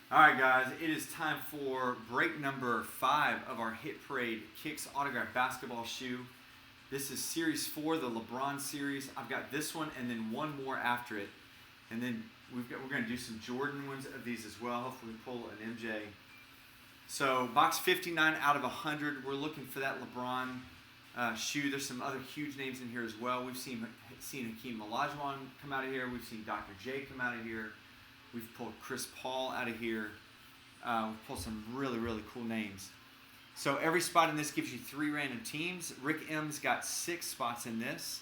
All right, guys, it is time for break number 5 of our Hit Parade Kicks autograph basketball shoe. This is Series 4, the LeBron series. I've got this one and then one more after it. And then we're going to do some Jordan ones of these as well. Hopefully we pull an MJ. So box 59 out of 100. We're looking for that LeBron shoe. There's some other huge names in here as well. We've seen Hakeem Olajuwon come out of here. We've seen Dr. J come out of here. We've pulled Chris Paul out of here. We've pulled some really, really cool names. So every spot in this gives you 3 random teams. Rick M's got 6 spots in this.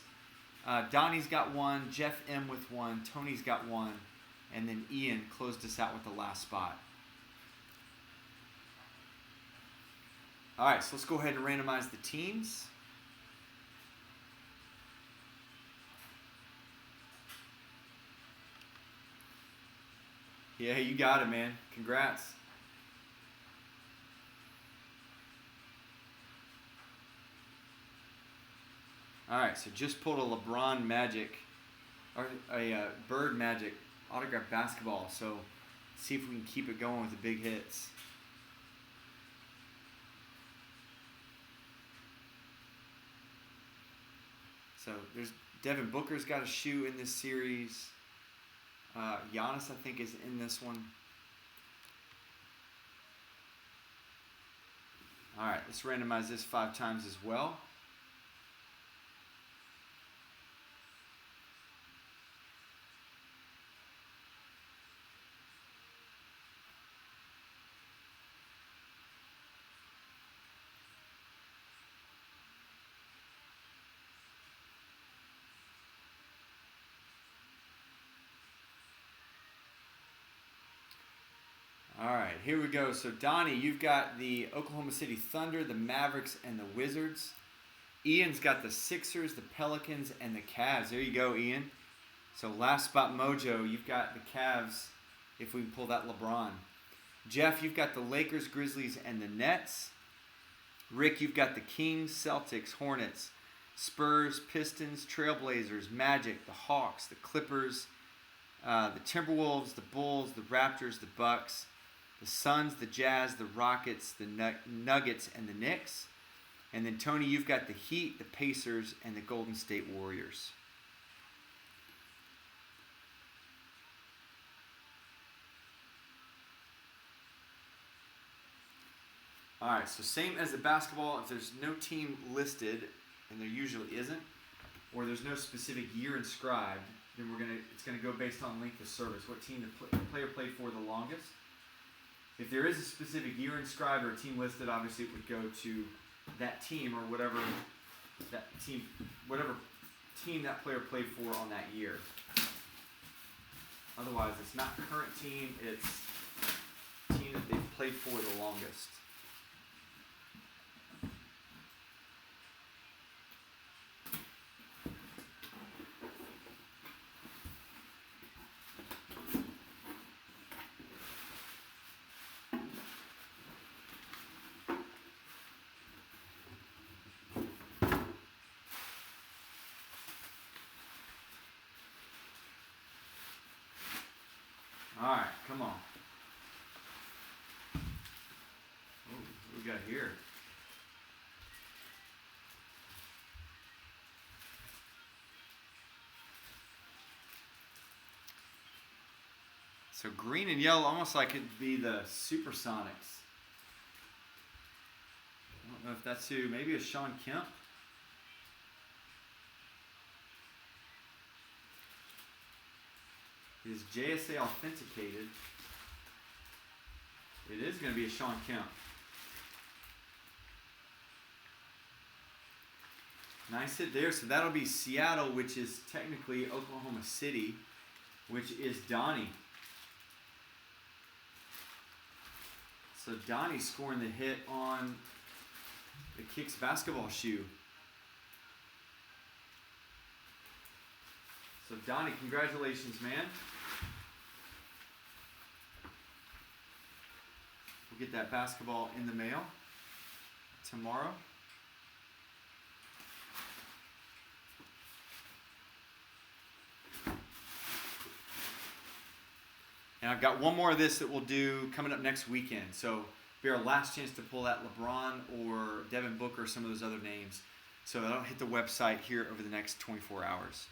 Donnie's got 1. Jeff M with 1. Tony's got 1. And then Ian closed us out with the last spot. All right, so let's go ahead and randomize the teams. Yeah, you got it, man. Congrats. All right, so just pulled a LeBron Magic, or a Bird Magic autograph basketball. So see if we can keep it going with the big hits. So there's Devin Booker's got a shoe in this series. Giannis, I think, is in this one. All right, let's randomize this 5 times as well. All right, here we go. So, Donnie, you've got the Oklahoma City Thunder, the Mavericks, and the Wizards. Ian's got the Sixers, the Pelicans, and the Cavs. There you go, Ian. So, last spot mojo, you've got the Cavs, if we can pull that LeBron. Jeff, you've got the Lakers, Grizzlies, and the Nets. Rick, you've got the Kings, Celtics, Hornets, Spurs, Pistons, Trailblazers, Magic, the Hawks, the Clippers, the Timberwolves, the Bulls, the Raptors, the Bucks, the Suns, the Jazz, the Rockets, the Nuggets, and the Knicks. And then, Tony, you've got the Heat, the Pacers, and the Golden State Warriors. All right, so same as the basketball. If there's no team listed, and there usually isn't, or there's no specific year inscribed, then it's gonna go based on length of service, what team the player played for the longest. If there is a specific year inscribed or a team listed, obviously it would go to that team or whatever team that player played for on that year. Otherwise, it's not current team, it's team that they've played for the longest. All right, come on. Oh, what we got here? So green and yellow, almost like it'd be the Supersonics. I don't know if that's who. Maybe a Sean Kemp. Is JSA authenticated? It is going to be a Sean Kemp. Nice hit there. So that'll be Seattle, which is technically Oklahoma City, which is Donnie. So Donnie's scoring the hit on the Kicks basketball shoe. So Donnie, congratulations, man. We'll get that basketball in the mail tomorrow. And I've got one more of this that we'll do coming up next weekend. So be our last chance to pull that LeBron or Devin Booker or some of those other names. So that'll hit the website here over the next 24 hours.